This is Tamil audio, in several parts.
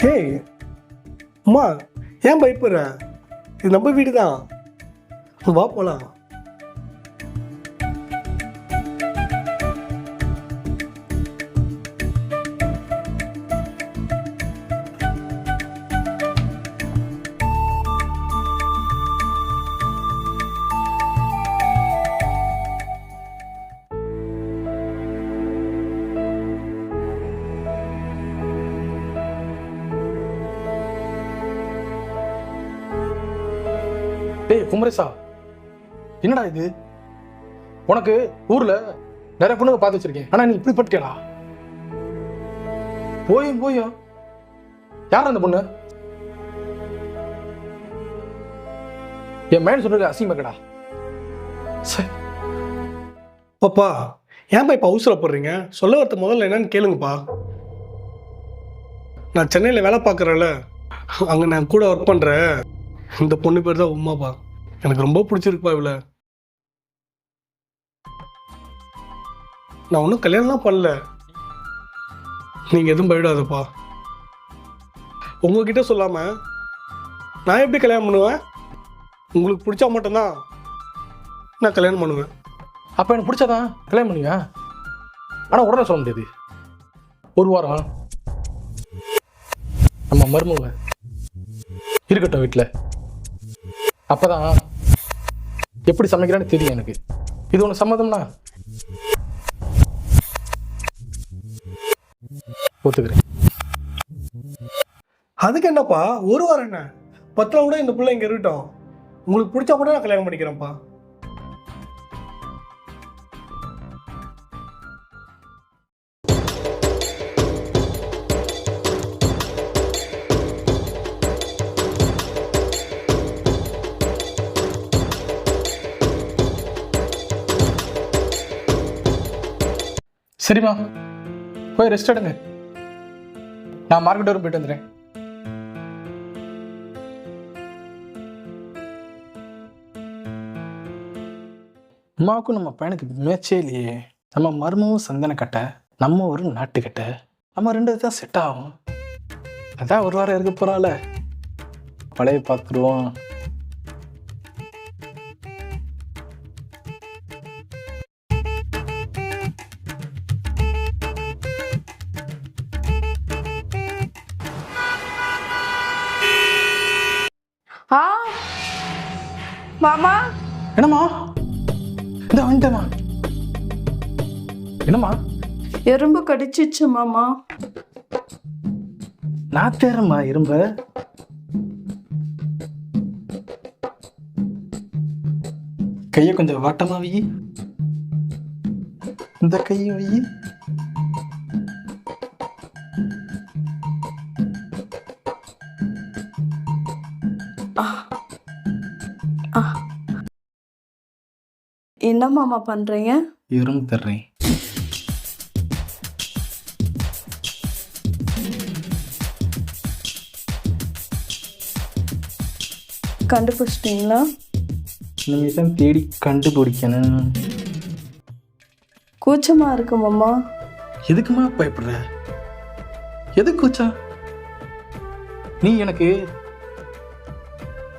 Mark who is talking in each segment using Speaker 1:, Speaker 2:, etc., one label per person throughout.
Speaker 1: ஹேய் அம்மா, ஏன் பயப்படுற? இது நம்ம வீடு தான், வா போலாம்.
Speaker 2: டேய் குமரேசா, என்னடா இது? உனக்கு ஊர்ல நிறைய பொண்ணுங்க பார்த்து வச்சிருக்கேன், ஆனா நீ இப்படி பட்டியலா? போயும் போயும் யார் அந்த பொண்ணு? என் மேன் சொல்றது அசிங்கமாக்கடா.
Speaker 1: பாப்பா, ஏன்ப்பா இப்போ அவசரப்படுறீங்க? சொல்ல வரது முதல்ல என்னன்னு கேளுங்கப்பா. நான் சென்னையில் வேலை பார்க்குறேன்ல, அங்கே நான் கூட ஒர்க் பண்ணுறேன். இந்த பொண்ணு பேர் தான் உமாப்பா. எனக்கு ரொம்ப பிடிச்சிருக்குப்பா இவளை. நான் ஒன்றும் கல்யாணம்லாம் பண்ணல, நீங்கள் எதுவும் பயப்படாதப்பா. உங்ககிட்ட சொல்லாமல் நான் எப்படி கல்யாணம் பண்ணுவேன்? உங்களுக்கு பிடிச்சா மட்டும்தான் நான் கல்யாணம் பண்ணுவேன்.
Speaker 2: அப்ப எனக்கு பிடிச்சாதான் கல்யாணம் பண்ணுவியா? ஆனா உடனே சொல்ல முடியாது. ஒரு வாரம் நம்ம மருமக இருக்கட்டும் வீட்டில், அப்பதான் எப்படி சமைக்கிறான்னு தெரியும் எனக்கு. இது ஒன்று சம்மதம்னா ஒத்துக்கிறேன்.
Speaker 1: அதுக்கு என்னப்பா, ஒரு வாரம் என்ன, 10 நாள் கூட இந்த பிள்ளை இங்கே இருக்கட்டும். உங்களுக்கு பிடிச்சா மட்டும் நான் கல்யாணம் பண்ணிக்கிறேன்ப்பா.
Speaker 2: சரிம்மா, போய் ரெஸ்ட் எடுங்க. நான் மார்க்கெட் வரும் போயிட்டு வந்துடுறேன். அம்மாவுக்கும் நம்ம பையனுக்கு மேட்சே இல்லையே. நம்ம மருமவும் சந்தன கட்டை, நம்ம ஒரு நாட்டுக்கட்டை, நம்ம ரெண்டு தான் செட் ஆகும். அதான் ஒரு வாரம் இருக்க போறால, பழைய பார்த்துருவோம்.
Speaker 3: ஆ மாமா,
Speaker 2: என்னம்மா? இந்த வந்துட்டேம்மா. என்னம்மா?
Speaker 3: எறும்பு கடிச்சிச்சு மாமா.
Speaker 2: நான் தேரம்மா எறும்ப. கையை கொஞ்சம் வாட்டமா வை, இந்த கையை வை.
Speaker 3: என்ன மாமா பண்றீங்க?
Speaker 2: எறும்பு தர்றேன்.
Speaker 3: கண்டுபிடிச்சிட்டீங்களா?
Speaker 2: இனிமேல் தான் தேடி கண்டுபிடிக்கணும்.
Speaker 3: கூச்சமா இருக்கு மாமா.
Speaker 2: எதுக்குமா பயப்படுற? எதுக்கு கூச்சா? நீ எனக்கு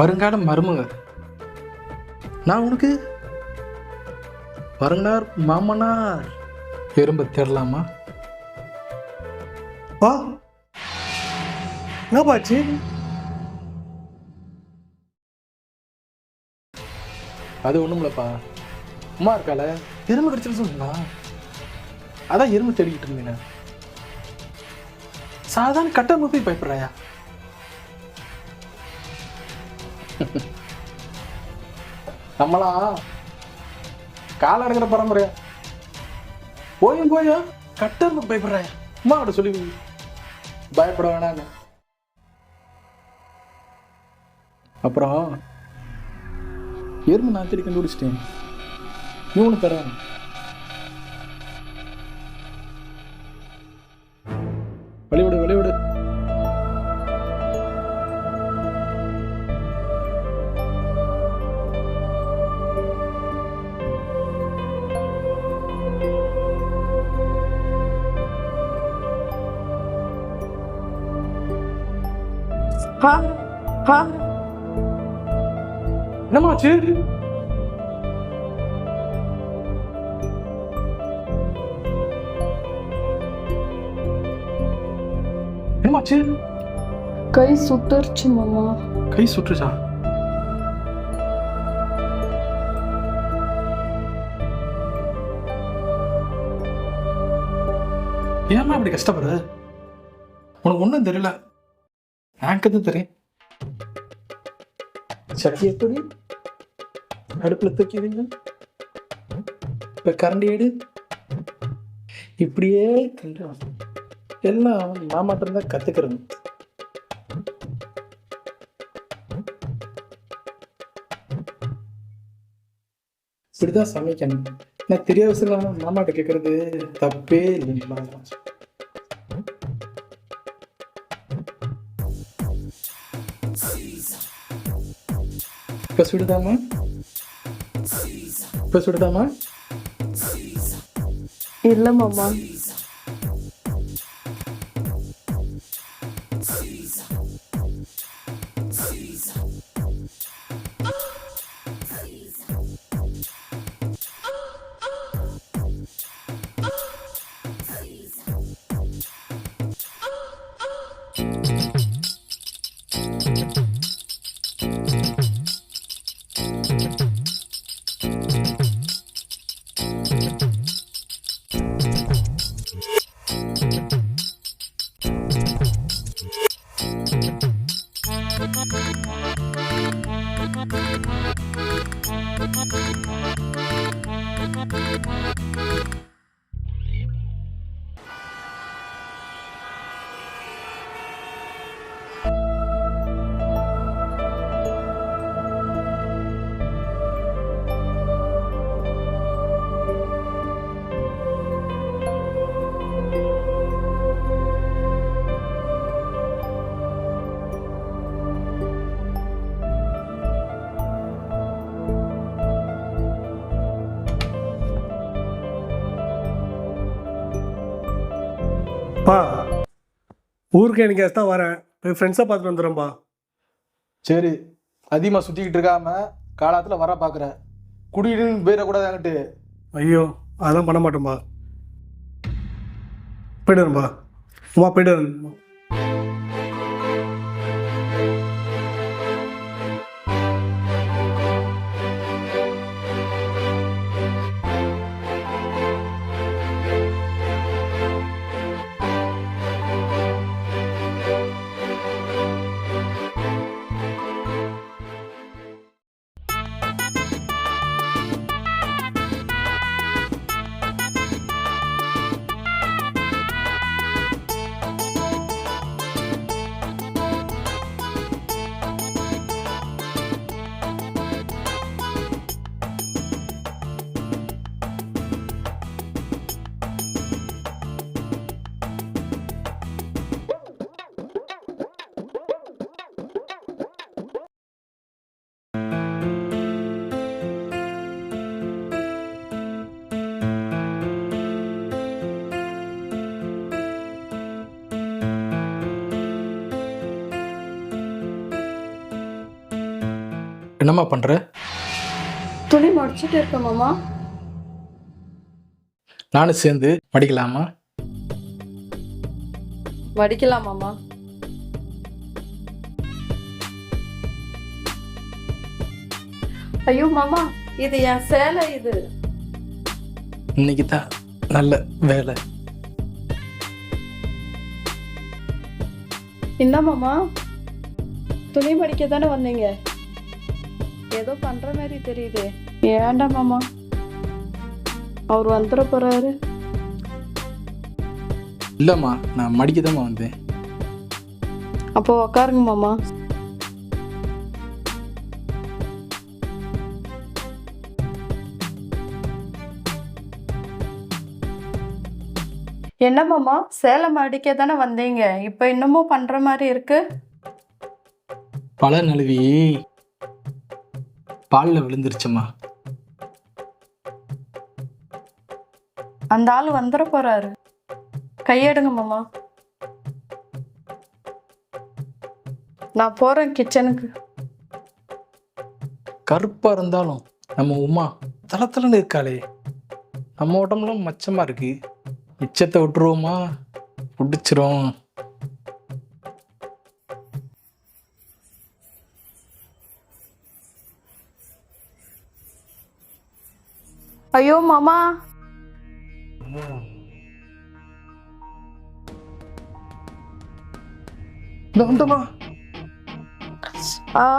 Speaker 2: வருங்கால மருமக, நான் உனக்கு வருங்கார் மாமனார். எறும்ப தேடலாமா?
Speaker 1: வா, என்னப்பாச்சு?
Speaker 2: அது ஒண்ணுமில்லப்பா, அம்மா இருக்கால, எறும்பு கடிச்சிருன்னு சொன்னா, அதான் எறும்பு தேடிக்கிட்டு இருந்தேன். சாதாரண கட்டை போய் பயப்படுறாயா? நம்மளாம் கால அடங்கிற பரம்பரையா, போயும் போயும் கட்டை பயப்படுறாயா? அம்மா கிட்ட சொல்லி பயப்பட வேணாங்க. அப்புறம் எறும்பு நான் தேடி கண்டுபிடிச்சிட்டேன். நீ ஒன்று தர வழிவிடு வழிவிடு.
Speaker 3: ஹா ஹா
Speaker 2: என்னமாச்சு? என்னமாச்சு?
Speaker 3: கை சுட்டுருச்சு மாமா.
Speaker 2: கை சுற்றுச்சா? ஏமா இப்படி கஷ்டப்படுற? உனக்கு ஒன்றும் தெரியல, எனக்கு தான் தெரியும். சட்டி எப்படி அடுப்பில் தூக்கிடுங்க, இப்போ கரண்டி எடு, இப்படியே கிண்டு. எல்லாம் மாமாட்டம் தான் கற்றுக்கிறது. இப்படிதான் சமைக்கணும். நான் தெரியாத விஷயம் மாமாட்ட கேட்கறது தப்பே இல்லைங்களா? இப்போ சுடுதாமா? இப்போ சுடுதாமா?
Speaker 3: இல்ல மாமா.
Speaker 1: பா, ஊருக்கு எனக்கு தான் வரேன், போய் ஃப்ரெண்ட்ஸை பார்த்துட்டு வந்துடுறேன்ப்பா.
Speaker 2: சரி, அதிகமாக சுற்றிக்கிட்டு இருக்காம காலத்தில் வர பார்க்குற, குடியிருந்து போயிடக்கூடாது அங்கிட்டு.
Speaker 1: ஐயோ, அதெல்லாம் பண்ண மாட்டேன்ப்பா. போய்ட்டு வரேன்ப்பா. அம்மா போய்ட்டு வரேன்.
Speaker 2: என்னம்மா பண்ணுற?
Speaker 3: துணி மடிச்சிட்டு இருக்கேன் மாமா.
Speaker 2: நானும் சேர்ந்து மடிக்கலாமா?
Speaker 3: மடிக்கலாம் மாமா. ஐயோ மாமா, இது என் சேலை. இது
Speaker 2: இன்னைக்கு தான் நல்ல வேலை.
Speaker 3: என்ன மாமா, துணி மடிக்க தானே வந்தீங்க? ஏதோ பண்ற மாதிரி தெரியுது. ஏன்டா மாமா, அவர் வந்துட போறாரு.
Speaker 2: இல்லைம்மா, நான் மடிக்கதாம்மா வந்தேன்.
Speaker 3: அப்போ உக்காருங்க மாமா. என்ன மாமா, சேலை மடிக்க தானே வந்தீங்க, இப்போ இன்னமும் பண்ற மாதிரி இருக்கு?
Speaker 2: பல நழுவி பாலில் விழுந்துருச்சுமா.
Speaker 3: அந்த ஆள் வந்துட போறாரு, கையெடுங்க மாமா. நான் போறேன் கிச்சனுக்கு.
Speaker 2: கருப்பாக இருந்தாலும் நம்ம உமா தளத்தலன்னு இருக்காளே, நம்ம உடம்புலாம் மச்சமாக இருக்கு. மிச்சத்தை விட்டுருவோமா? பிடிச்சிரும்.
Speaker 3: ஐயோ மாமா,
Speaker 2: இந்த வந்துமா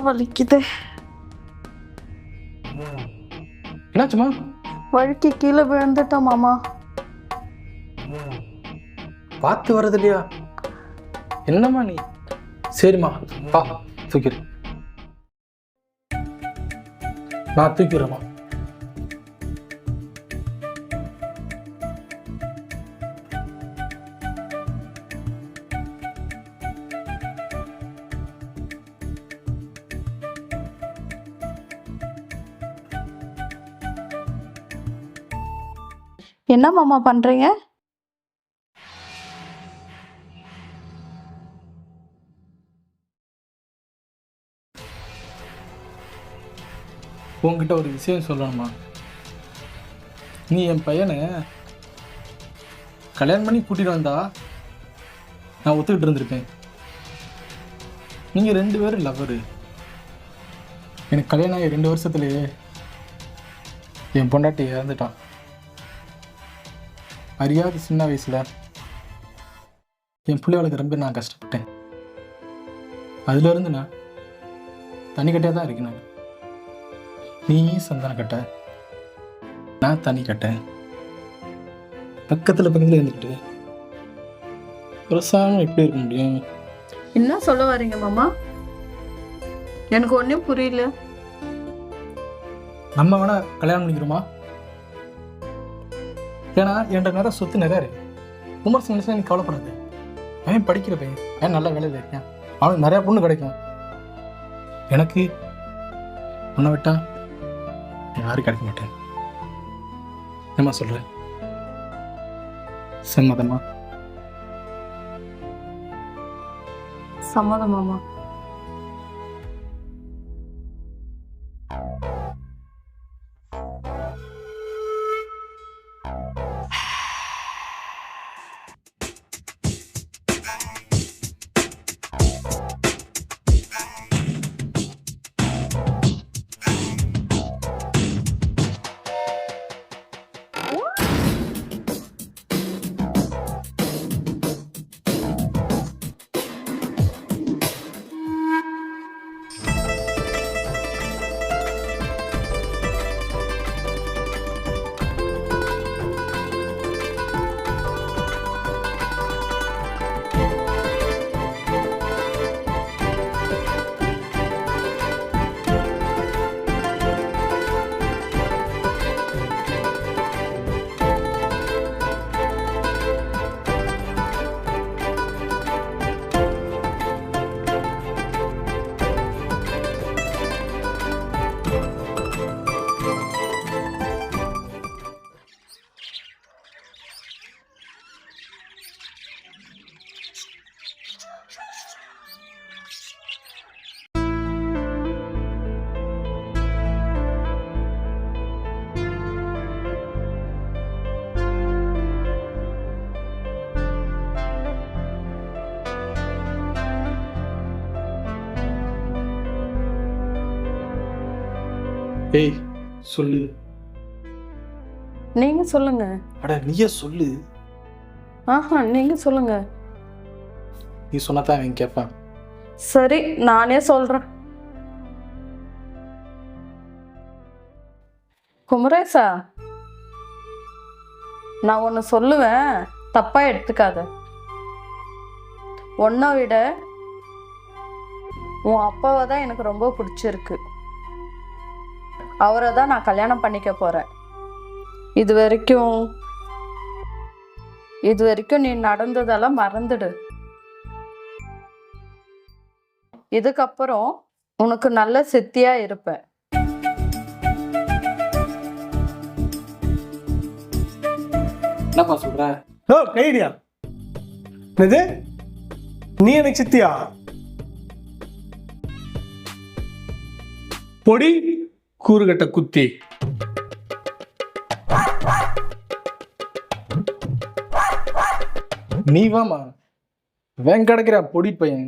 Speaker 3: வலிக்குது.
Speaker 2: என்னாச்சுமா?
Speaker 3: வழுக்கி கீழே விழுந்துட்டேன் மாமா.
Speaker 2: பார்த்து வர்றது இல்லையா? என்னம்மா நீ? சரிம்மா, பா தூக்கிடு. நான் தூக்கிடுறேம்மா.
Speaker 3: என்ன மாமா பண்றீங்க?
Speaker 2: உங்ககிட்ட ஒரு விஷயம் சொல்லணுமா? நீ என் பையனை கல்யாணம் பண்ணி கூட்டிட்டு வந்தா நான் ஒத்துக்கிட்டு இருந்திருப்பேன். நீங்கள் 2 பேரும் லவ்வரு. எனக்கு கல்யாணம் ஆகி 2 வருஷத்துலேயே என் பொண்டாட்டி இறந்துட்டான். அறியாத சின்ன வயசில் என் பிள்ளைகளுக்கு ரொம்ப நான் கஷ்டப்பட்டேன். அதுலேருந்து நான் தனி கட்டையாக தான் இருக்கேன். நான் நீ சந்தன கட்ட, நான் தனி கட்டேன். பக்கத்தில் இருந்துக்கிட்டு பிரசாமம் எப்படி இருக்க முடியும்?
Speaker 3: என்ன சொல்ல வரீங்க மாமா? எனக்கு ஒன்றும் புரியல.
Speaker 2: நம்ம வேணா கல்யாணம் பண்ணிக்கிறோமா? ஏன்னா என்கிட்ட நிறைய சொத்து நிறையா இருக்கு. குமார் நினைச்சா நீ கவலைப்படாது. அவன் படிக்கிற பையன், அவன் நல்ல வேலையில் இருக்கேன். அவனுக்கு நிறையா பொண்ணு கிடைக்கும். எனக்கு உன்னை விட்டா யாரும் கிடைக்க மாட்டேன். என்னம்மா சொல்ற? சம்மதமா?
Speaker 3: சம்மதம் மாமா.
Speaker 2: ஏய் சொல்லு.
Speaker 3: நீங்க சொல்லுங்க.
Speaker 2: அட நீயே சொல்லு.
Speaker 3: ஆஹா, நீங்க சொல்லுங்க.
Speaker 2: நீ சொன்னதான் அவன் கேட்பான்.
Speaker 3: சரி, நானே சொல்றேன். குமரேசா, நான் ஒன்று சொல்லுவேன், தப்பா எடுத்துக்காத. உன்னை விட உன் அப்பாவை தான் எனக்கு ரொம்ப பிடிச்சிருக்கு. அவரை தான் நான் கல்யாணம் பண்ணிக்க போறேன். இது வரைக்கும் நீ நடந்ததெல்லாம் மறந்துடு. இதுக்கப்புறம் உனக்கு நல்ல சித்தியா இருப்ப.
Speaker 2: என்னப்பா சொல்ற?
Speaker 1: ஓ கைடியா, என்னது? நீ எனக்கு சித்தியா? பொடி கூறுகட்ட குத்தி.
Speaker 2: நீ வாமா, வேன் கிடைக்கிற பொடி பையன்.